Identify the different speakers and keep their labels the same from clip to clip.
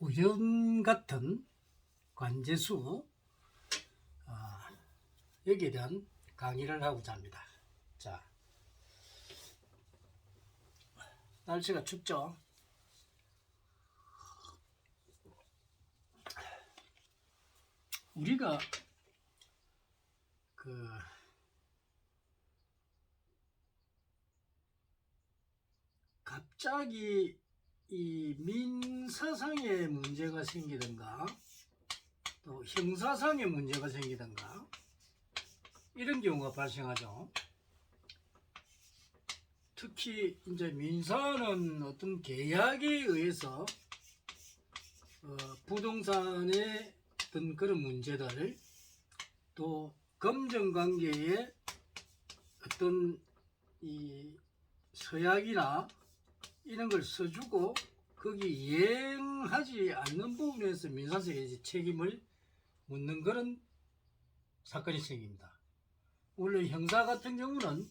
Speaker 1: 우연 같은 관제수 여기에 대한 강의를 하고자 합니다. 자, 날씨가 춥죠? 우리가 갑자기 이 민사상의 문제가 생기든가 또 형사상의 문제가 생기든가 이런 경우가 발생하죠. 특히 이제 민사는 어떤 계약에 의해서 부동산의 어떤 그런 문제들, 또 검정관계에 어떤 이 서약이나 이런 걸 써주고 거기 이행하지 않는 부분에서 민사상의 책임을 묻는 그런 사건이 생깁니다. 원래 형사 같은 경우는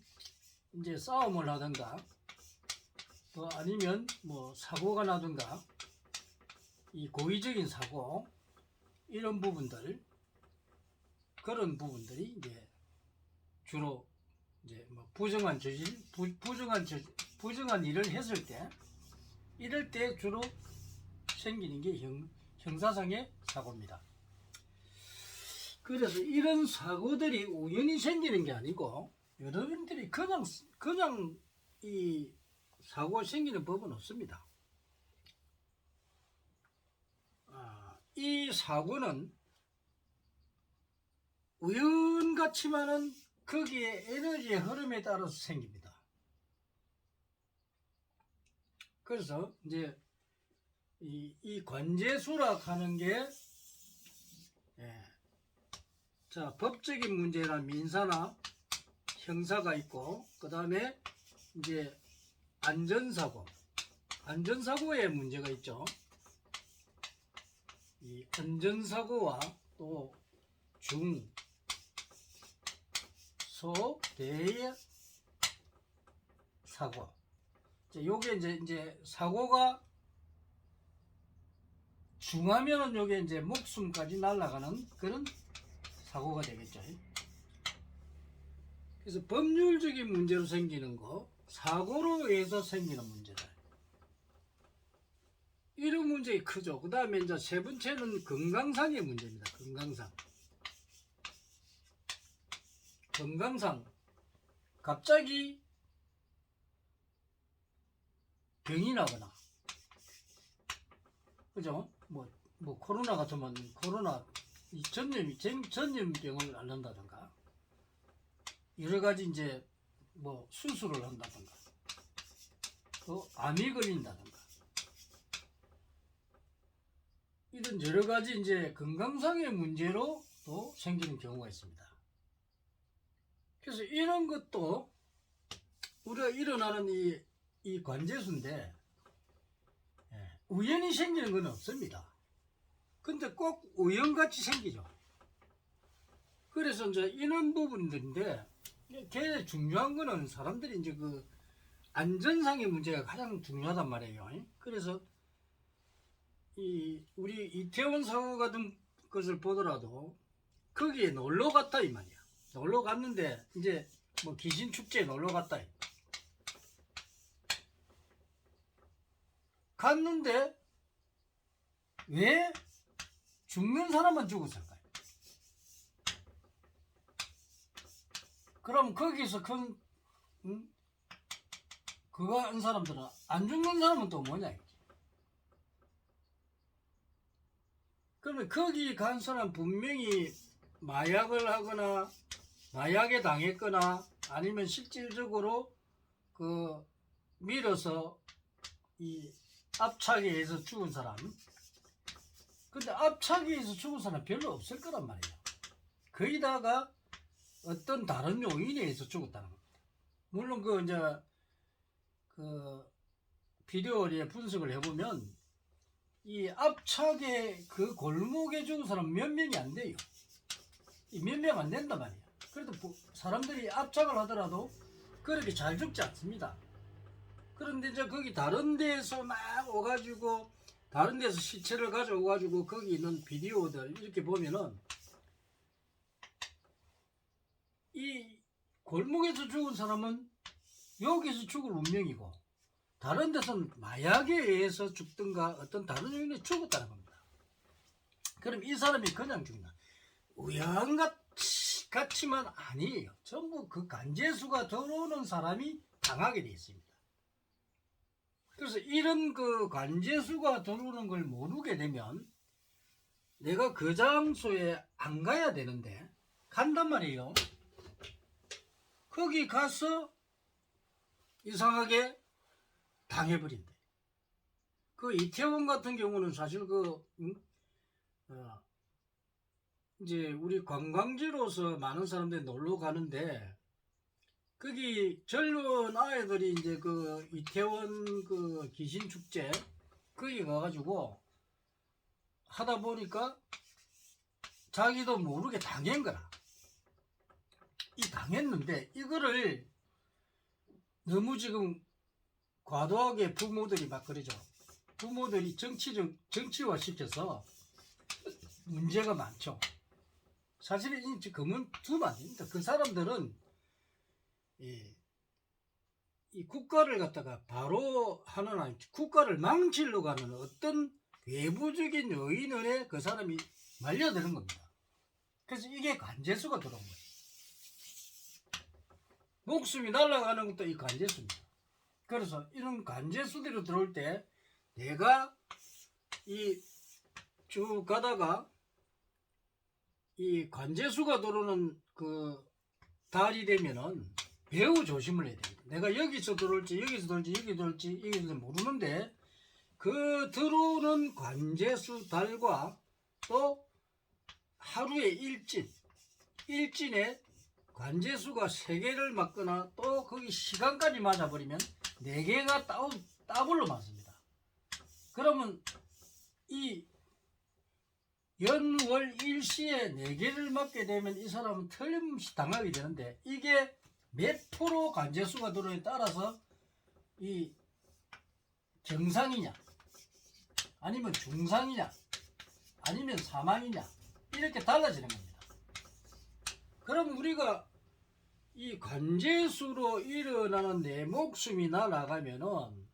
Speaker 1: 이제 싸움을 하든가 또 아니면 뭐 사고가 나든가 이 고의적인 사고 이런 부분들, 그런 부분들이 이제 주로 이제 뭐 부정한 일을 했을 때, 이럴 때 주로 생기는 게 형사상의 사고입니다. 그래서 이런 사고들이 우연히 생기는 게 아니고, 여러분들이 그냥 이 사고가 생기는 법은 없습니다. 이 사고는 우연 같지만은 거기에 에너지의 흐름에 따라서 생깁니다. 그래서 이제 이 관제수락 하는 게 자, 법적인 문제나 민사나 형사가 있고, 그 다음에 이제 안전사고의 문제가 있죠. 이 안전사고와 또 중, 소, 대의 사고. 요게 이제 사고가 중하면은 요게 이제 목숨까지 날아가는 그런 사고가 되겠죠. 그래서 법률적인 문제로 생기는 거, 사고로 의해서 생기는 문제들, 이런 문제가 크죠. 그 다음에 이제 세 번째는 건강상의 문제입니다. 건강상 갑자기 병이 나거나, 그죠? 뭐 코로나 같으면 코로나 전염병을 앓는다든가, 여러 가지 이제 뭐 수술을 한다든가, 또 암이 걸린다든가, 이런 여러 가지 이제 건강상의 문제로 또 생기는 경우가 있습니다. 그래서 이런 것도 우리가 일어나는 이 관제수인데, 우연히 생기는 건 없습니다. 근데 꼭 우연같이 생기죠. 그래서 이제 이런 부분들인데, 제일 중요한 거는 사람들이 이제 그 안전상의 문제가 가장 중요하단 말이에요. 그래서 우리 이태원 사고 같은 것을 보더라도 거기에 놀러 갔다 이 말이야. 놀러 갔는데 이제 뭐 귀신 축제에 놀러 갔다. 갔는데 왜 죽는 사람만 죽었을까요? 그럼 거기서 그거 한 사람들은 안 죽는 사람은 또 뭐냐? 그러면 거기 간 사람 분명히 마약을 하거나 마약에 당했거나 아니면 실질적으로 밀어서 이 압착에 의해서 죽은 사람, 근데 압착에 의해서 죽은 사람 별로 없을 거란 말이에요. 거의 다가 어떤 다른 요인에 의해서 죽었다는 겁니다. 물론 이제 비디오에 분석을 해보면 이 압착의 그 골목에 죽은 사람 몇 명이 안 돼요. 몇 명 안 된단 말이에요. 그래도 사람들이 압착을 하더라도 그렇게 잘 죽지 않습니다. 그런데 이제 거기 다른 데에서 막 오가지고 다른 데서 시체를 가져와가지고 거기 있는 비디오들 이렇게 보면은 이 골목에서 죽은 사람은 여기서 죽을 운명이고 다른 데서는 마약에 의해서 죽든가 어떤 다른 요인에 죽었다는 겁니다. 그럼 이 사람이 그냥 죽나? 우연같이만 아니에요. 전부 그 간제수가 들어오는 사람이 당하게 되어 있습니다. 그래서 이런 그 간제수가 들어오는 걸 모르게 되면 내가 그 장소에 안 가야 되는데 간단 말이에요. 거기 가서 이상하게 당해버린대. 그 이태원 같은 경우는 사실 이제 우리 관광지로서 많은 사람들이 놀러 가는데 거기 젊은 아이들이 이제 그 이태원 그 귀신 축제 거기 가가지고 하다 보니까 자기도 모르게 당한 거라. 이 당했는데 이거를 너무 지금 과도하게 부모들이 막 그러죠. 부모들이 정치화 시켜서 문제가 많죠. 사실은 그만두면 안 됩니다. 그 사람들은 이 국가를 갖다가 바로 하는 아니 국가를 망치려고 하는 어떤 외부적인 요인에 그 사람이 말려드는 겁니다. 그래서 이게 간제수가 들어온 거예요. 목숨이 날아가는 것도 이 간제수입니다. 그래서 이런 간제수들이 들어올 때 내가 이 쭉 가다가 이 간제수가 들어오는 그 달이 되면은 매우 조심을 해야 됩니다. 내가 여기서 들어올지 여기서 들어올지 여기 들어올지 여기서 들어올지 모르는데 그 들어오는 관제수 달과 또 하루의 일진에 관제수가 3개를 맞거나 또 거기 시간까지 맞아버리면 4개가 더블로 맞습니다. 그러면 이 연월 일시에 4개를 맞게 되면 이 사람은 틀림없이 당하게 되는데 이게 몇 프로 관제수가 들어오냐에 따라서 이 정상이냐 아니면 중상이냐 아니면 사망이냐 이렇게 달라지는 겁니다. 그럼 우리가 이 관제수로 일어나는 내 목숨이 날아가면은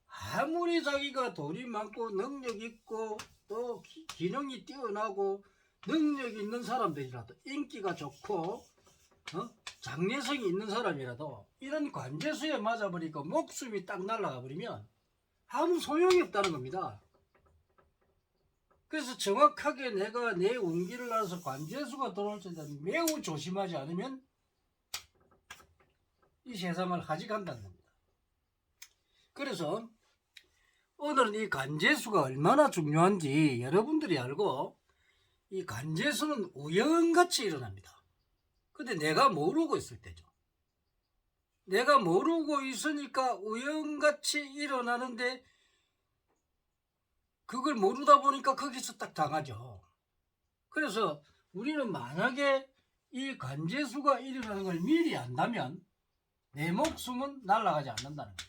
Speaker 1: 아무리 자기가 돈이 많고 능력 있고 또 기능이 뛰어나고 능력 있는 사람들이라도 인기가 좋고 장래성이 있는 사람이라도 이런 관제수에 맞아버리고 목숨이 딱 날아가 버리면 아무 소용이 없다는 겁니다. 그래서 정확하게 내가 내 운기를 알아서 관제수가 들어올 때 매우 조심하지 않으면 이 세상을 하직한다는 겁니다. 그래서 오늘은 이 관제수가 얼마나 중요한지 여러분들이 알고 이 관제수는 우연같이 일어납니다. 근데 내가 모르고 있을 때죠. 내가 모르고 있으니까 우연같이 일어나는데 그걸 모르다 보니까 거기서 딱 당하죠. 그래서 우리는 만약에 이 관제수가 일어나는 걸 미리 안다면 내 목숨은 날아가지 않는다는 겁니다.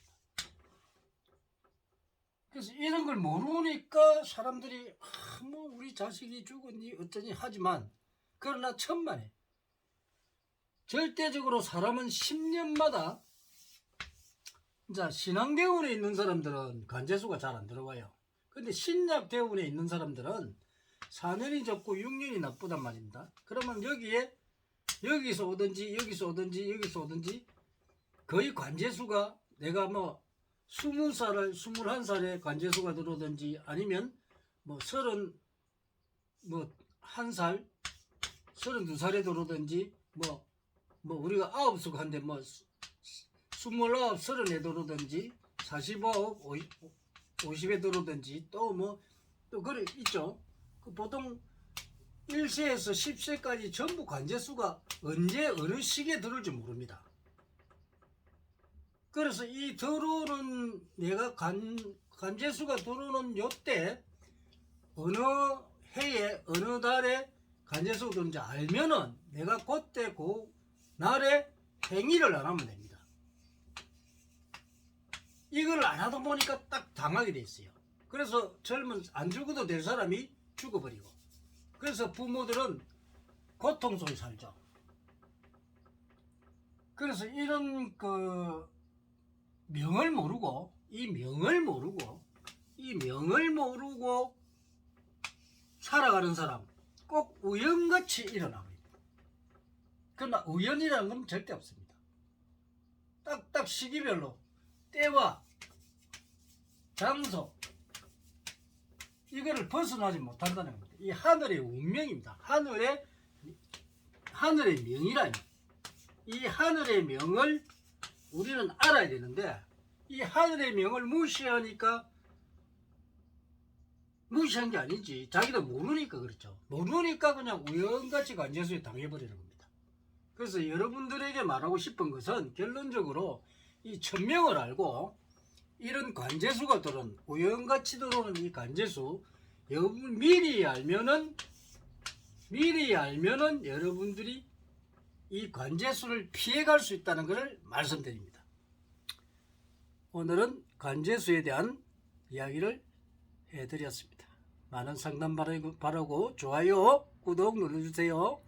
Speaker 1: 그래서 이런 걸 모르니까 사람들이 뭐 우리 자식이 죽었니 어쩌니 하지만 그러나 천만에 절대적으로 사람은 10년마다 자 신앙대원에 있는 사람들은 관제수가 잘 안 들어와요. 근데 신약대원에 있는 사람들은 4년이 좋고 6년이 나쁘단 말입니다. 그러면 여기서 오든지 여기서 오든지 여기서 오든지 거의 관제수가 내가 뭐 21살에 관제수가 들어오든지 아니면 뭐 1살 32살에 들어오든지 뭐 우리가 9살 한데 뭐 29, 30에 들어오든지 49, 50에 들어오든지 또 그래 있죠. 보통 1세에서 10세까지 전부 관제수가 언제 어느 시기에 들어올지 모릅니다. 그래서 이 들어오는 내가 관제수가 들어오는 요때 어느 해에 어느 달에 관제수가 들어오는지 알면은 내가 그때 그 날에 행위를 안 하면 됩니다. 이걸 안 하다 보니까 딱 당하게 돼 있어요. 그래서 안 죽어도 될 사람이 죽어버리고. 그래서 부모들은 고통 속에 살죠. 그래서 이런 그 명을 모르고 살아가는 사람 꼭 우연같이 일어납니다. 그러나 우연이라는 건 절대 없습니다. 딱딱 시기별로 때와 장소 이거를 벗어나지 못한다는 겁니다. 이 하늘의 운명입니다. 하늘의 명이라니. 이 하늘의 명을 우리는 알아야 되는데 이 하늘의 명을 무시하니까 무시한 게 아니지. 자기도 모르니까 그렇죠. 모르니까 그냥 우연같이 관제수에 당해버리는 겁니다. 그래서 여러분들에게 말하고 싶은 것은 결론적으로 이 천명을 알고 이런 관제수가 들어온 우연같이 들어오는 이 관제수 여러분 미리 알면은 여러분들이 이 관제수를 피해갈 수 있다는 것을 말씀드립니다. 오늘은 관제수에 대한 이야기를 해드렸습니다. 많은 상담 바라고 좋아요, 구독 눌러주세요.